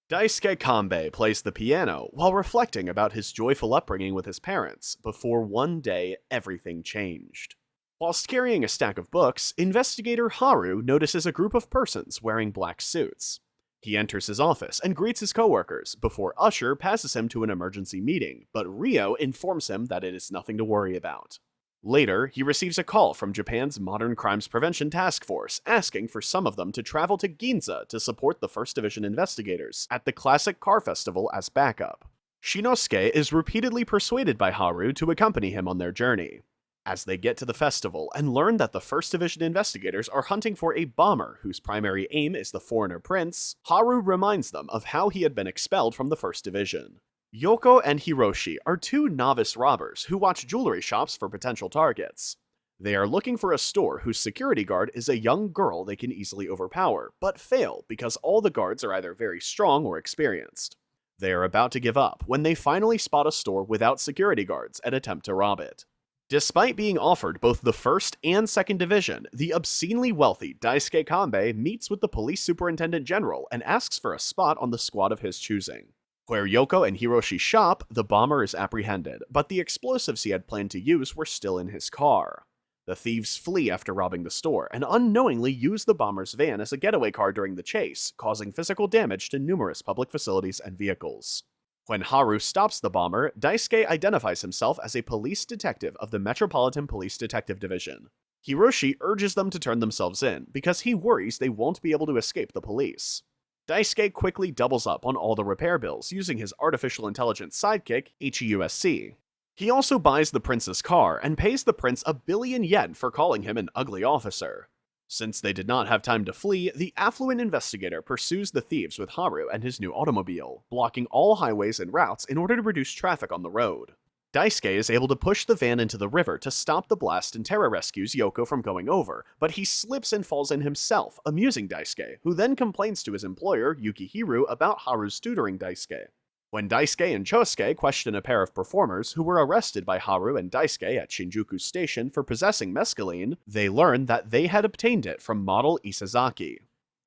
Daisuke Kambe plays the piano while reflecting about his joyful upbringing with his parents before one day everything changed. Whilst carrying a stack of books, investigator Haru notices a group of persons wearing black suits. He enters his office and greets his coworkers before Usher passes him to an emergency meeting, but Rio informs him that it is nothing to worry about. Later, he receives a call from Japan's Modern Crimes Prevention Task Force asking for some of them to travel to Ginza to support the 1st Division investigators at the Classic Car Festival as backup. Shinosuke is repeatedly persuaded by Haru to accompany him on their journey. As they get to the festival and learn that the 1st Division investigators are hunting for a bomber whose primary aim is the foreigner prince, Haru reminds them of how he had been expelled from the 1st Division. Yoko and Hiroshi are two novice robbers who watch jewelry shops for potential targets. They are looking for a store whose security guard is a young girl they can easily overpower, but fail because all the guards are either very strong or experienced. They are about to give up when they finally spot a store without security guards and attempt to rob it. Despite being offered both the 1st and 2nd Division, the obscenely wealthy Daisuke Kambe meets with the police superintendent general and asks for a spot on the squad of his choosing. Where Yoko and Hiroshi shop, the bomber is apprehended, but the explosives he had planned to use were still in his car. The thieves flee after robbing the store and unknowingly use the bomber's van as a getaway car during the chase, causing physical damage to numerous public facilities and vehicles. When Haru stops the bomber, Daisuke identifies himself as a police detective of the Metropolitan Police Detective Division. Hiroshi urges them to turn themselves in because he worries they won't be able to escape the police. Daisuke quickly doubles up on all the repair bills using his artificial intelligence sidekick, HEUSC. He also buys the prince's car and pays the prince 1,000,000,000 yen for calling him an ugly officer. Since they did not have time to flee, the affluent investigator pursues the thieves with Haru and his new automobile, blocking all highways and routes in order to reduce traffic on the road. Daisuke is able to push the van into the river to stop the blast and rescues Yoko from going over, but he slips and falls in himself, amusing Daisuke, who then complains to his employer, Yukihiru, about Haru's tutoring Daisuke. When Daisuke and Chosuke question a pair of performers who were arrested by Haru and Daisuke at Shinjuku Station for possessing mescaline, they learn that they had obtained it from model Isazaki.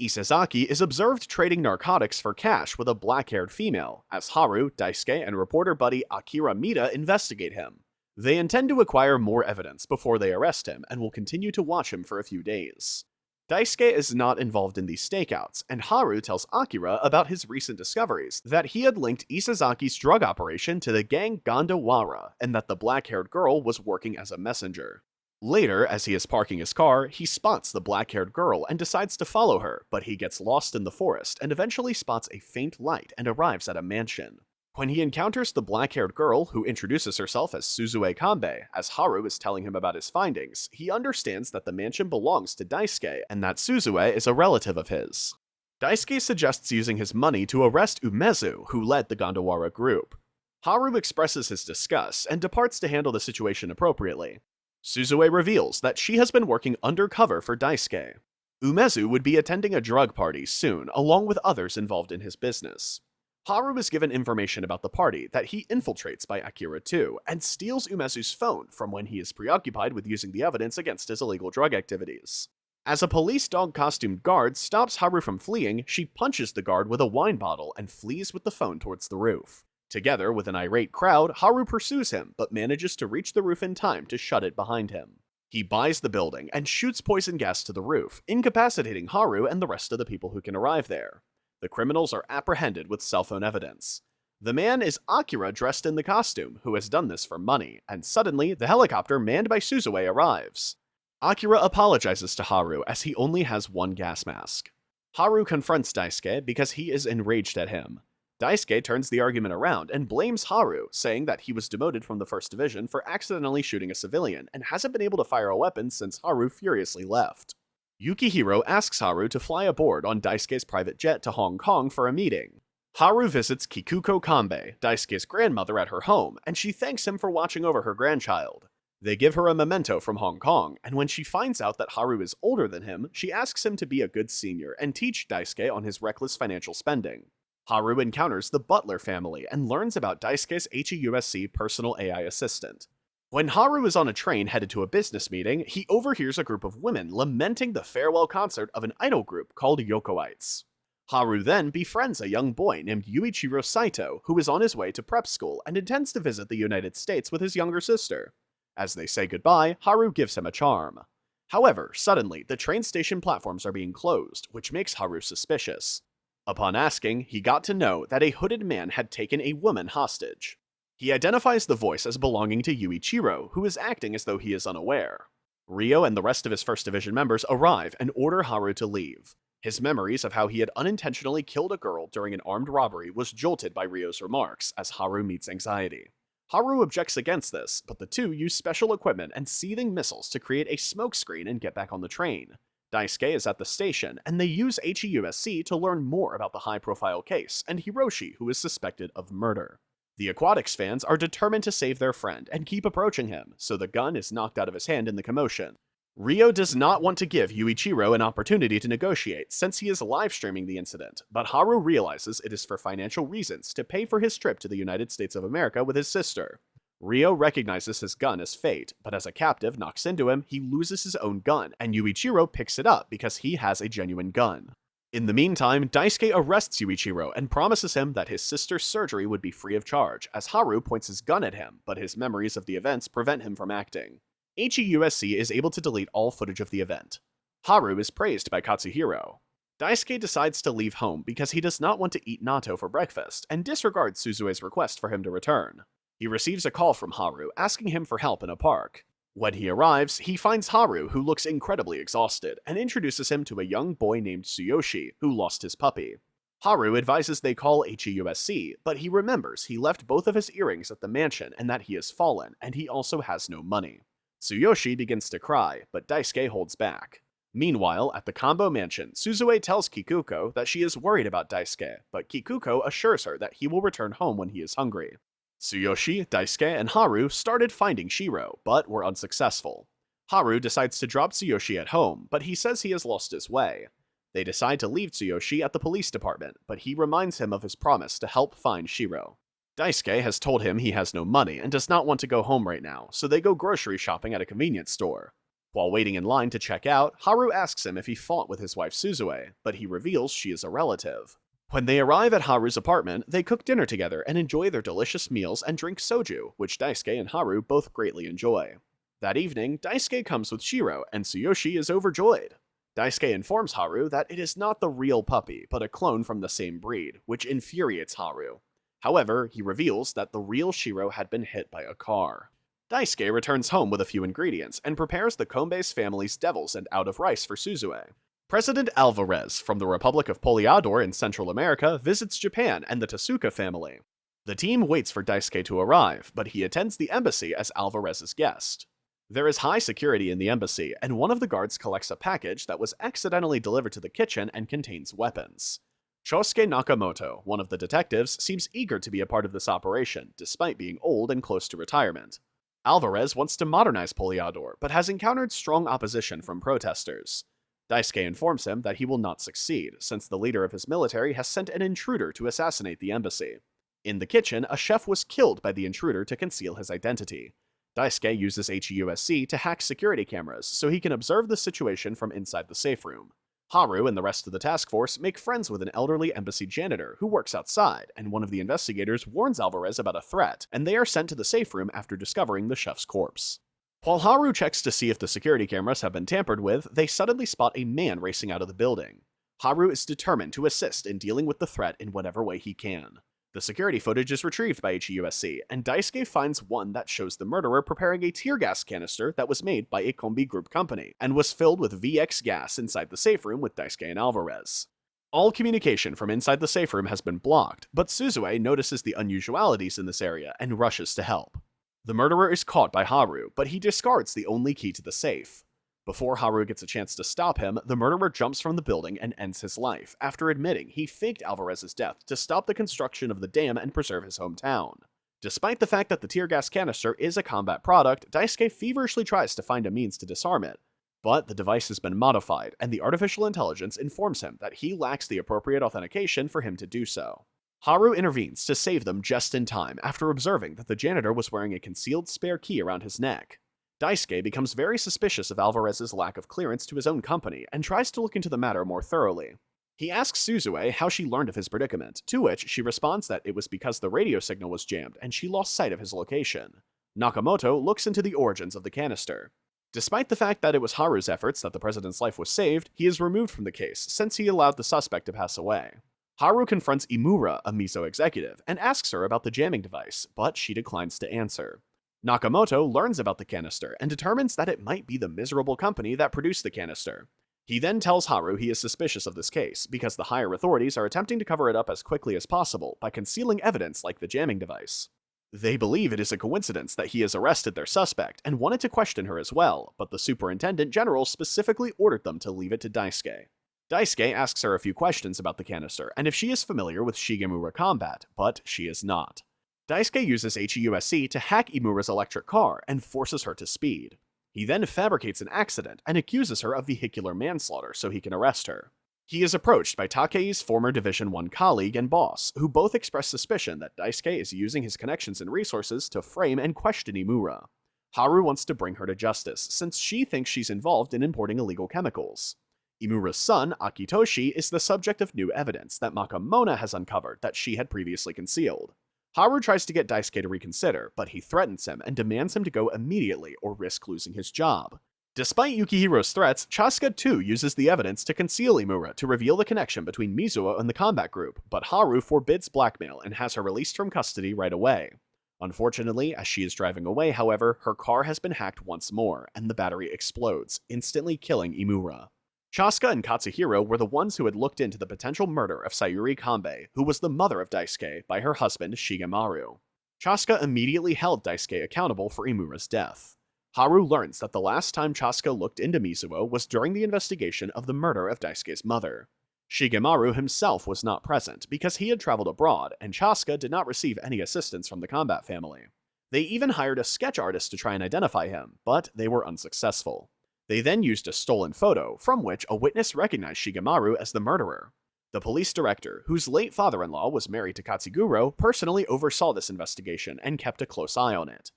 Isazaki is observed trading narcotics for cash with a black-haired female, as Haru, Daisuke, and reporter buddy Akira Mita investigate him. They intend to acquire more evidence before they arrest him and will continue to watch him for a few days. Daisuke is not involved in these stakeouts, and Haru tells Akira about his recent discoveries that he had linked Isazaki's drug operation to the gang Gandawara, and that the black-haired girl was working as a messenger. Later, as he is parking his car, he spots the black-haired girl and decides to follow her, but he gets lost in the forest and eventually spots a faint light and arrives at a mansion. When he encounters the black-haired girl, who introduces herself as Suzue Kambe, as Haru is telling him about his findings, he understands that the mansion belongs to Daisuke and that Suzue is a relative of his. Daisuke suggests using his money to arrest Umezu, who led the Gandawara group. Haru expresses his disgust and departs to handle the situation appropriately. Suzue reveals that she has been working undercover for Daisuke. Umezu would be attending a drug party soon, along with others involved in his business. Haru is given information about the party that he infiltrates by Akira too, and steals Umezu's phone from when he is preoccupied with using the evidence against his illegal drug activities. As a police dog-costumed guard stops Haru from fleeing, she punches the guard with a wine bottle and flees with the phone towards the roof. Together with an irate crowd, Haru pursues him, but manages to reach the roof in time to shut it behind him. He buys the building and shoots poison gas to the roof, incapacitating Haru and the rest of the people who can arrive there. The criminals are apprehended with cell phone evidence. The man is Akira dressed in the costume, who has done this for money, and suddenly, the helicopter manned by Suzue arrives. Akira apologizes to Haru as he only has one gas mask. Haru confronts Daisuke because he is enraged at him. Daisuke turns the argument around and blames Haru, saying that he was demoted from the 1st Division for accidentally shooting a civilian and hasn't been able to fire a weapon since Haru furiously left. Yukihiro asks Haru to fly aboard on Daisuke's private jet to Hong Kong for a meeting. Haru visits Kikuko Kambe, Daisuke's grandmother, at her home, and she thanks him for watching over her grandchild. They give her a memento from Hong Kong, and when she finds out that Haru is older than him, she asks him to be a good senior and teach Daisuke on his reckless financial spending. Haru encounters the Butler family and learns about Daisuke's HEUSC personal AI assistant. When Haru is on a train headed to a business meeting, he overhears a group of women lamenting the farewell concert of an idol group called Yokoites. Haru then befriends a young boy named Yuichiro Saito, who is on his way to prep school and intends to visit the United States with his younger sister. As they say goodbye, Haru gives him a charm. However, suddenly, the train station platforms are being closed, which makes Haru suspicious. Upon asking, he got to know that a hooded man had taken a woman hostage. He identifies the voice as belonging to Yuichiro, who is acting as though he is unaware. Ryo and the rest of his First Division members arrive and order Haru to leave. His memories of how he had unintentionally killed a girl during an armed robbery was jolted by Ryo's remarks as Haru meets anxiety. Haru objects against this, but the two use special equipment and seething missiles to create a smokescreen and get back on the train. Daisuke is at the station, and they use HEUSC to learn more about the high-profile case, and Hiroshi, who is suspected of murder. The Aquatics fans are determined to save their friend and keep approaching him, so the gun is knocked out of his hand in the commotion. Ryo does not want to give Yuichiro an opportunity to negotiate since he is live-streaming the incident, but Haru realizes it is for financial reasons to pay for his trip to the United States of America with his sister. Ryo recognizes his gun as fate, but as a captive knocks into him, he loses his own gun, and Yuichiro picks it up because he has a genuine gun. In the meantime, Daisuke arrests Yuichiro and promises him that his sister's surgery would be free of charge, as Haru points his gun at him, but his memories of the events prevent him from acting. HEUSC is able to delete all footage of the event. Haru is praised by Katsuhiro. Daisuke decides to leave home because he does not want to eat natto for breakfast, and disregards Suzue's request for him to return. He receives a call from Haru asking him for help in a park. When he arrives, he finds Haru, who looks incredibly exhausted, and introduces him to a young boy named Tsuyoshi, who lost his puppy. Haru advises they call HEUSC, but he remembers he left both of his earrings at the mansion and that he has fallen, and he also has no money. Tsuyoshi begins to cry, but Daisuke holds back. Meanwhile, at the Kambe mansion, Suzue tells Kikuko that she is worried about Daisuke, but Kikuko assures her that he will return home when he is hungry. Tsuyoshi, Daisuke, and Haru started finding Shiro, but were unsuccessful. Haru decides to drop Tsuyoshi at home, but he says he has lost his way. They decide to leave Tsuyoshi at the police department, but he reminds him of his promise to help find Shiro. Daisuke has told him he has no money and does not want to go home right now, so they go grocery shopping at a convenience store. While waiting in line to check out, Haru asks him if he fought with his wife Suzue, but he reveals she is a relative. When they arrive at Haru's apartment, they cook dinner together and enjoy their delicious meals and drink soju, which Daisuke and Haru both greatly enjoy. That evening, Daisuke comes with Shiro, and Tsuyoshi is overjoyed. Daisuke informs Haru that it is not the real puppy, but a clone from the same breed, which infuriates Haru. However, he reveals that the real Shiro had been hit by a car. Daisuke returns home with a few ingredients and prepares the Kambe's family's devils and out of rice for Suzue. President Alvarez from the Republic of Poliador in Central America visits Japan and the Tasuka family. The team waits for Daisuke to arrive, but he attends the embassy as Alvarez's guest. There is high security in the embassy, and one of the guards collects a package that was accidentally delivered to the kitchen and contains weapons. Chosuke Nakamoto, one of the detectives, seems eager to be a part of this operation, despite being old and close to retirement. Alvarez wants to modernize Poliador, but has encountered strong opposition from protesters. Daisuke informs him that he will not succeed, since the leader of his military has sent an intruder to assassinate the embassy. In the kitchen, a chef was killed by the intruder to conceal his identity. Daisuke uses HEUSC to hack security cameras so he can observe the situation from inside the safe room. Haru and the rest of the task force make friends with an elderly embassy janitor who works outside, and one of the investigators warns Alvarez about a threat, and they are sent to the safe room after discovering the chef's corpse. While Haru checks to see if the security cameras have been tampered with, they suddenly spot a man racing out of the building. Haru is determined to assist in dealing with the threat in whatever way he can. The security footage is retrieved by HEUSC, and Daisuke finds one that shows the murderer preparing a tear gas canister that was made by a Kombi Group company, and was filled with VX gas inside the safe room with Daisuke and Alvarez. All communication from inside the safe room has been blocked, but Suzue notices the unusualities in this area and rushes to help. The murderer is caught by Haru, but he discards the only key to the safe. Before Haru gets a chance to stop him, the murderer jumps from the building and ends his life, after admitting he faked Alvarez's death to stop the construction of the dam and preserve his hometown. Despite the fact that the tear gas canister is a combat product, Daisuke feverishly tries to find a means to disarm it. But the device has been modified, and the artificial intelligence informs him that he lacks the appropriate authentication for him to do so. Haru intervenes to save them just in time after observing that the janitor was wearing a concealed spare key around his neck. Daisuke becomes very suspicious of Alvarez's lack of clearance to his own company and tries to look into the matter more thoroughly. He asks Suzue how she learned of his predicament, to which she responds that it was because the radio signal was jammed and she lost sight of his location. Nakamoto looks into the origins of the canister. Despite the fact that it was Haru's efforts that the president's life was saved, he is removed from the case since he allowed the suspect to pass away. Haru confronts Imura, a Miso executive, and asks her about the jamming device, but she declines to answer. Nakamoto learns about the canister and determines that it might be the miserable company that produced the canister. He then tells Haru he is suspicious of this case because the higher authorities are attempting to cover it up as quickly as possible by concealing evidence like the jamming device. They believe it is a coincidence that he has arrested their suspect and wanted to question her as well, but the superintendent general specifically ordered them to leave it to Daisuke. Daisuke asks her a few questions about the canister and if she is familiar with Shigemura combat, but she is not. Daisuke uses HEUSC to hack Imura's electric car and forces her to speed. He then fabricates an accident and accuses her of vehicular manslaughter so he can arrest her. He is approached by Takei's former Division 1 colleague and boss, who both express suspicion that Daisuke is using his connections and resources to frame and question Imura. Haru wants to bring her to justice, since she thinks she's involved in importing illegal chemicals. Imura's son, Akitoshi, is the subject of new evidence that Makamona has uncovered that she had previously concealed. Haru tries to get Daisuke to reconsider, but he threatens him and demands him to go immediately or risk losing his job. Despite Yukihiro's threats, Chasuka too uses the evidence to conceal Imura to reveal the connection between Mizuo and the combat group, but Haru forbids blackmail and has her released from custody right away. Unfortunately, as she is driving away, however, her car has been hacked once more, and the battery explodes, instantly killing Imura. Chasuka and Katsuhiro were the ones who had looked into the potential murder of Sayuri Kambe, who was the mother of Daisuke, by her husband Shigemaru. Chasuka immediately held Daisuke accountable for Imura's death. Haru learns that the last time Chasuka looked into Mizuo was during the investigation of the murder of Daisuke's mother. Shigemaru himself was not present because he had traveled abroad, and Chasuka did not receive any assistance from the combat family. They even hired a sketch artist to try and identify him, but they were unsuccessful. They then used a stolen photo, from which a witness recognized Shigemaru as the murderer. The police director, whose late father-in-law was married to Katsuguro, personally oversaw this investigation and kept a close eye on it.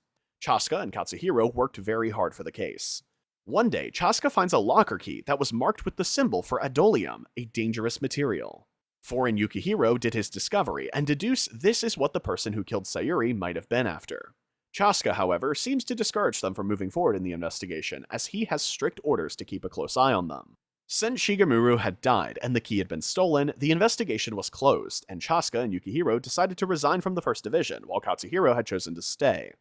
Chasuka and Katsuhiro worked very hard for the case. One day, Chasuka finds a locker key that was marked with the symbol for adolium, a dangerous material. Foreign Yukihiro did his discovery and deduced this is what the person who killed Sayuri might have been after. Chasuka, however, seems to discourage them from moving forward in the investigation, as he has strict orders to keep a close eye on them. Since Shigemura had died and the key had been stolen, the investigation was closed, and Chasuka and Yukihiro decided to resign from the 1st Division, while Katsuhiro had chosen to stay.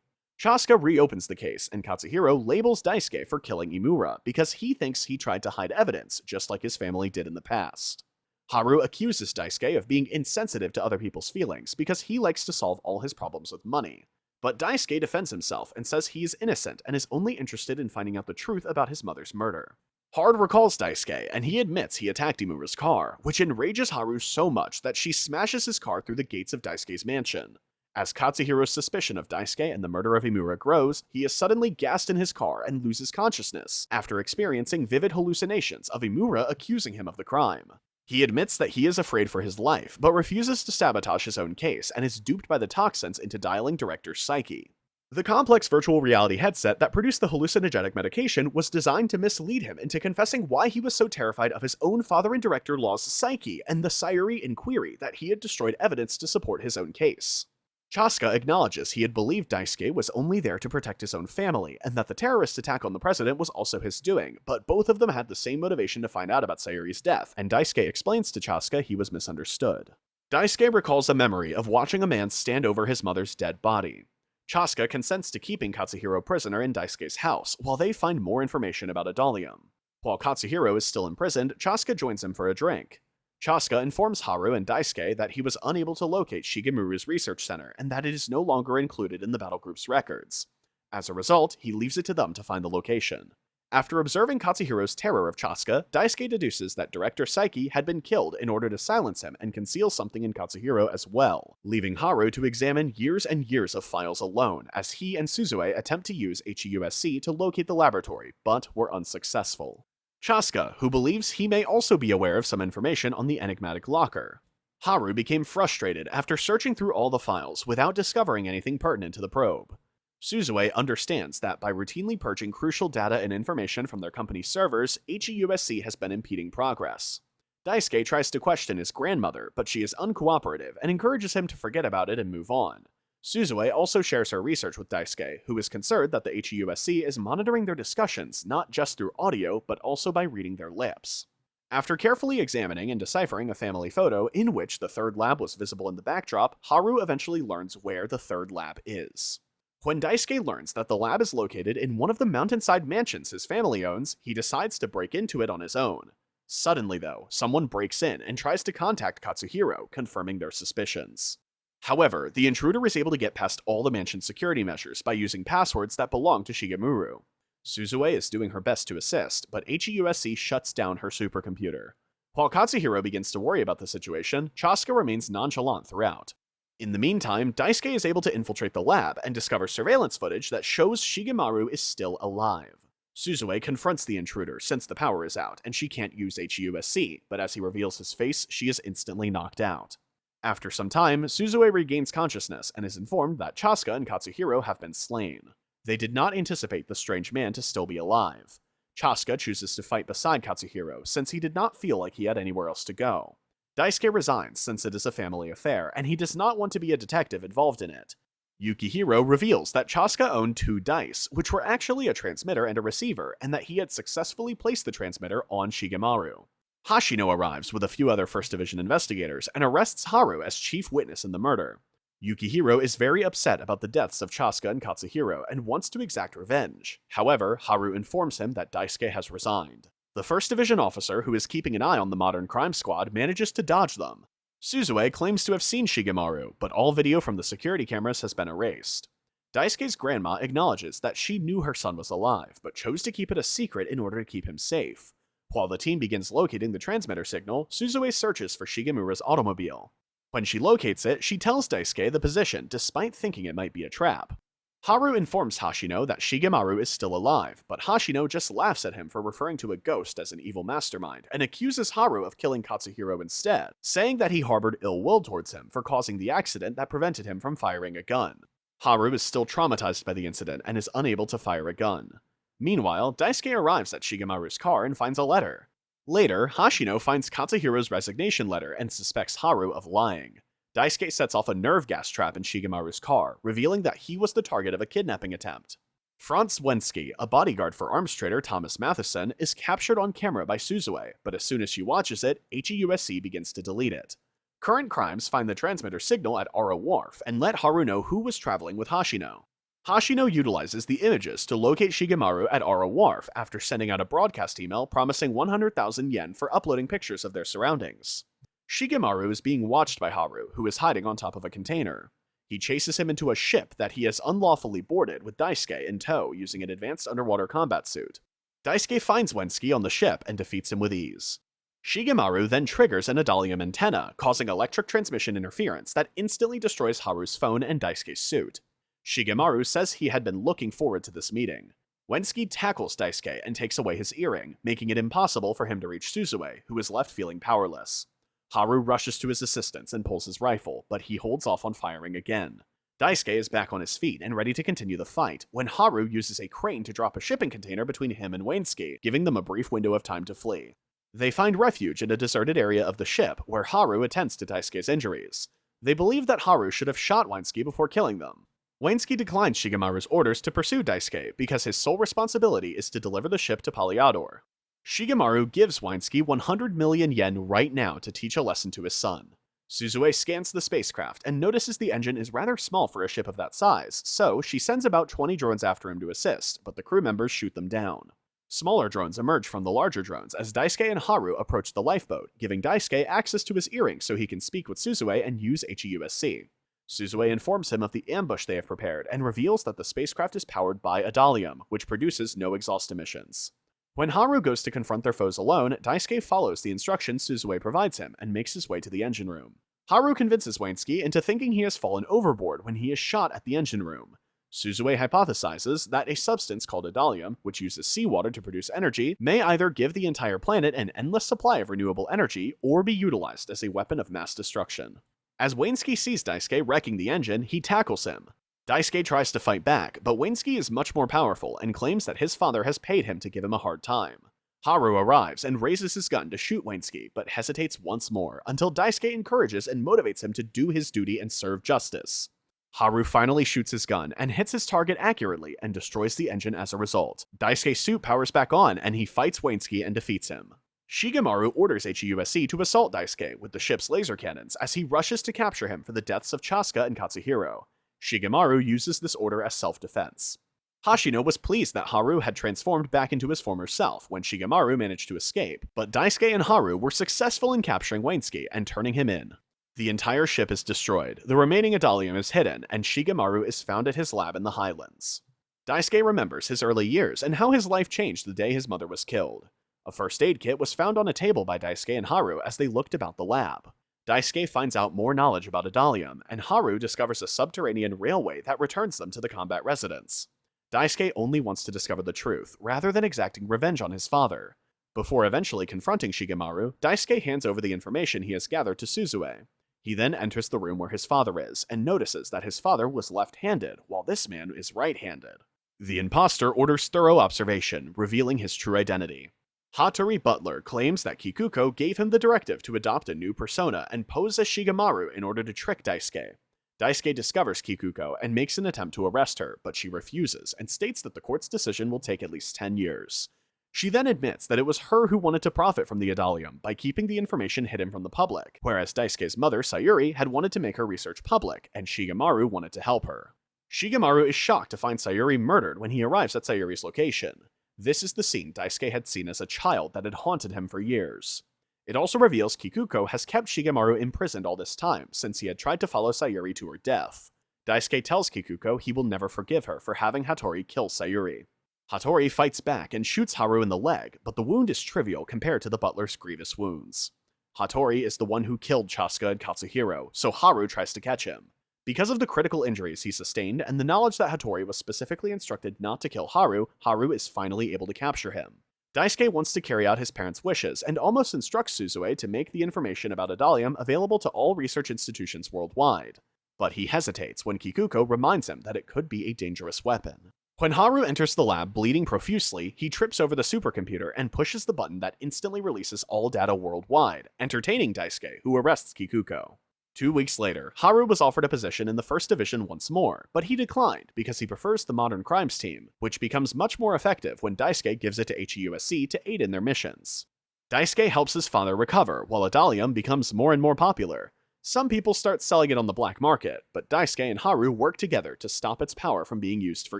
Chasuka reopens the case, and Katsuhiro labels Daisuke for killing Imura, because he thinks he tried to hide evidence, just like his family did in the past. Haru accuses Daisuke of being insensitive to other people's feelings, because he likes to solve all his problems with money. But Daisuke defends himself and says he is innocent and is only interested in finding out the truth about his mother's murder. Hard recalls Daisuke, and he admits he attacked Imura's car, which enrages Haru so much that she smashes his car through the gates of Daisuke's mansion. As Katsuhiro's suspicion of Daisuke and the murder of Imura grows, he is suddenly gassed in his car and loses consciousness, after experiencing vivid hallucinations of Imura accusing him of the crime. He admits that he is afraid for his life, but refuses to sabotage his own case and is duped by the toxins into dialing director's psyche. The complex virtual reality headset that produced the hallucinogenic medication was designed to mislead him into confessing why he was so terrified of his own father and director Law's psyche and the Sayuri inquiry that he had destroyed evidence to support his own case. Chasuka acknowledges he had believed Daisuke was only there to protect his own family, and that the terrorist attack on the president was also his doing, but both of them had the same motivation to find out about Sayuri's death, and Daisuke explains to Chasuka he was misunderstood. Daisuke recalls a memory of watching a man stand over his mother's dead body. Chasuka consents to keeping Katsuhiro prisoner in Daisuke's house, while they find more information about Adolium. While Katsuhiro is still imprisoned, Chasuka joins him for a drink. Chasuka informs Haru and Daisuke that he was unable to locate Shigemuru's research center and that it is no longer included in the battle group's records. As a result, he leaves it to them to find the location. After observing Katsuhiro's terror of Chasuka, Daisuke deduces that Director Psyche had been killed in order to silence him and conceal something in Katsuhiro as well, leaving Haru to examine years and years of files alone, as he and Suzue attempt to use HEUSC to locate the laboratory, but were unsuccessful. Chasuka, who believes he may also be aware of some information on the enigmatic locker. Haru became frustrated after searching through all the files without discovering anything pertinent to the probe. Suzue understands that by routinely purging crucial data and information from their company's servers, HEUSC has been impeding progress. Daisuke tries to question his grandmother, but she is uncooperative and encourages him to forget about it and move on. Suzue also shares her research with Daisuke, who is concerned that the HEUSC is monitoring their discussions not just through audio, but also by reading their lips. After carefully examining and deciphering a family photo in which the third lab was visible in the backdrop, Haru eventually learns where the third lab is. When Daisuke learns that the lab is located in one of the mountainside mansions his family owns, he decides to break into it on his own. Suddenly, though, someone breaks in and tries to contact Katsuhiro, confirming their suspicions. However, the intruder is able to get past all the mansion's security measures by using passwords that belong to Shigemuru. Suzue is doing her best to assist, but HEUSC shuts down her supercomputer. While Katsuhiro begins to worry about the situation, Chasuka remains nonchalant throughout. In the meantime, Daisuke is able to infiltrate the lab and discover surveillance footage that shows Shigemaru is still alive. Suzue confronts the intruder since the power is out and she can't use HEUSC, but as he reveals his face, she is instantly knocked out. After some time, Suzue regains consciousness and is informed that Chasuka and Katsuhiro have been slain. They did not anticipate the strange man to still be alive. Chasuka chooses to fight beside Katsuhiro since he did not feel like he had anywhere else to go. Daisuke resigns since it is a family affair and he does not want to be a detective involved in it. Yukihiro reveals that Chasuka owned 2 dice, which were actually a transmitter and a receiver, and that he had successfully placed the transmitter on Shigemaru. Hashino arrives with a few other 1st Division investigators and arrests Haru as chief witness in the murder. Yukihiro is very upset about the deaths of Chasuka and Katsuhiro and wants to exact revenge. However, Haru informs him that Daisuke has resigned. The 1st Division officer, who is keeping an eye on the modern crime squad, manages to dodge them. Suzue claims to have seen Shigemaru, but all video from the security cameras has been erased. Daisuke's grandma acknowledges that she knew her son was alive, but chose to keep it a secret in order to keep him safe. While the team begins locating the transmitter signal, Suzue searches for Shigemura's automobile. When she locates it, she tells Daisuke the position despite thinking it might be a trap. Haru informs Hashino that Shigemaru is still alive, but Hashino just laughs at him for referring to a ghost as an evil mastermind and accuses Haru of killing Katsuhiro instead, saying that he harbored ill will towards him for causing the accident that prevented him from firing a gun. Haru is still traumatized by the incident and is unable to fire a gun. Meanwhile, Daisuke arrives at Shigemaru's car and finds a letter. Later, Hashino finds Katsuhiro's resignation letter and suspects Haru of lying. Daisuke sets off a nerve gas trap in Shigemaru's car, revealing that he was the target of a kidnapping attempt. Franz Wensky, a bodyguard for arms trader Thomas Matheson, is captured on camera by Suzue, but as soon as she watches it, HEUSC begins to delete it. Current Crimes find the transmitter signal at Ara Wharf and let Haru know who was traveling with Hashino. Hashino utilizes the images to locate Shigemaru at Ara Wharf after sending out a broadcast email promising 100,000 yen for uploading pictures of their surroundings. Shigemaru is being watched by Haru, who is hiding on top of a container. He chases him into a ship that he has unlawfully boarded with Daisuke in tow using an advanced underwater combat suit. Daisuke finds Wensky on the ship and defeats him with ease. Shigemaru then triggers an Adalium antenna, causing electric transmission interference that instantly destroys Haru's phone and Daisuke's suit. Shigemaru says he had been looking forward to this meeting. Wensky tackles Daisuke and takes away his earring, making it impossible for him to reach Suzue, who is left feeling powerless. Haru rushes to his assistance and pulls his rifle, but he holds off on firing again. Daisuke is back on his feet and ready to continue the fight, when Haru uses a crane to drop a shipping container between him and Wensky, giving them a brief window of time to flee. They find refuge in a deserted area of the ship, where Haru attends to Daisuke's injuries. They believe that Haru should have shot Wensky before killing them. Wensky declines Shigemaru's orders to pursue Daisuke because his sole responsibility is to deliver the ship to Paliador. Shigemaru gives Wensky 100 million yen right now to teach a lesson to his son. Suzue scans the spacecraft and notices the engine is rather small for a ship of that size, so she sends about 20 drones after him to assist, but the crew members shoot them down. Smaller drones emerge from the larger drones as Daisuke and Haru approach the lifeboat, giving Daisuke access to his earring so he can speak with Suzue and use HEUSC. Suzue informs him of the ambush they have prepared and reveals that the spacecraft is powered by Adalium, which produces no exhaust emissions. When Haru goes to confront their foes alone, Daisuke follows the instructions Suzue provides him and makes his way to the engine room. Haru convinces Wensky into thinking he has fallen overboard when he is shot at the engine room. Suzue hypothesizes that a substance called Adalium, which uses seawater to produce energy, may either give the entire planet an endless supply of renewable energy or be utilized as a weapon of mass destruction. As Wensky sees Daisuke wrecking the engine, he tackles him. Daisuke tries to fight back, but Wensky is much more powerful and claims that his father has paid him to give him a hard time. Haru arrives and raises his gun to shoot Wainsky, but hesitates once more until Daisuke encourages and motivates him to do his duty and serve justice. Haru finally shoots his gun and hits his target accurately and destroys the engine as a result. Daisuke's suit powers back on and he fights Wainsky and defeats him. Shigemaru orders HEUSC to assault Daisuke with the ship's laser cannons as he rushes to capture him for the deaths of Chasuka and Katsuhiro. Shigemaru uses this order as self-defense. Hashino was pleased that Haru had transformed back into his former self when Shigemaru managed to escape, but Daisuke and Haru were successful in capturing Wainsky and turning him in. The entire ship is destroyed, the remaining Adalium is hidden, and Shigemaru is found at his lab in the Highlands. Daisuke remembers his early years and how his life changed the day his mother was killed. A first aid kit was found on a table by Daisuke and Haru as they looked about the lab. Daisuke finds out more knowledge about Adalium, and Haru discovers a subterranean railway that returns them to the combat residence. Daisuke only wants to discover the truth, rather than exacting revenge on his father. Before eventually confronting Shigemaru, Daisuke hands over the information he has gathered to Suzue. He then enters the room where his father is, and notices that his father was left-handed, while this man is right-handed. The imposter orders thorough observation, revealing his true identity. Hattori Butler claims that Kikuko gave him the directive to adopt a new persona and pose as Shigemaru in order to trick Daisuke. Daisuke discovers Kikuko and makes an attempt to arrest her, but she refuses and states that the court's decision will take at least 10 years. She then admits that it was her who wanted to profit from the Adalium by keeping the information hidden from the public, whereas Daisuke's mother, Sayuri, had wanted to make her research public, and Shigemaru wanted to help her. Shigemaru is shocked to find Sayuri murdered when he arrives at Sayuri's location. This is the scene Daisuke had seen as a child that had haunted him for years. It also reveals Kikuko has kept Shigemaru imprisoned all this time, since he had tried to follow Sayuri to her death. Daisuke tells Kikuko he will never forgive her for having Hattori kill Sayuri. Hattori fights back and shoots Haru in the leg, but the wound is trivial compared to the butler's grievous wounds. Hattori is the one who killed Chasuka and Katsuhiro, so Haru tries to catch him. Because of the critical injuries he sustained and the knowledge that Hattori was specifically instructed not to kill Haru, Haru is finally able to capture him. Daisuke wants to carry out his parents' wishes and almost instructs Suzue to make the information about Adalium available to all research institutions worldwide. But he hesitates when Kikuko reminds him that it could be a dangerous weapon. When Haru enters the lab bleeding profusely, he trips over the supercomputer and pushes the button that instantly releases all data worldwide, entertaining Daisuke, who arrests Kikuko. 2 weeks later, Haru was offered a position in the First Division once more, but he declined because he prefers the Modern Crimes team, which becomes much more effective when Daisuke gives it to HEUSC to aid in their missions. Daisuke helps his father recover, while Adalium becomes more and more popular. Some people start selling it on the black market, but Daisuke and Haru work together to stop its power from being used for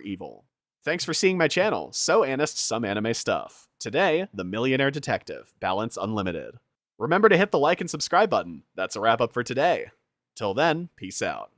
evil. Thanks for seeing my channel, So Honest Some Anime Stuff. Today, The Millionaire Detective, Balance Unlimited. Remember to hit the like and subscribe button. That's a wrap up for today. Till then, peace out.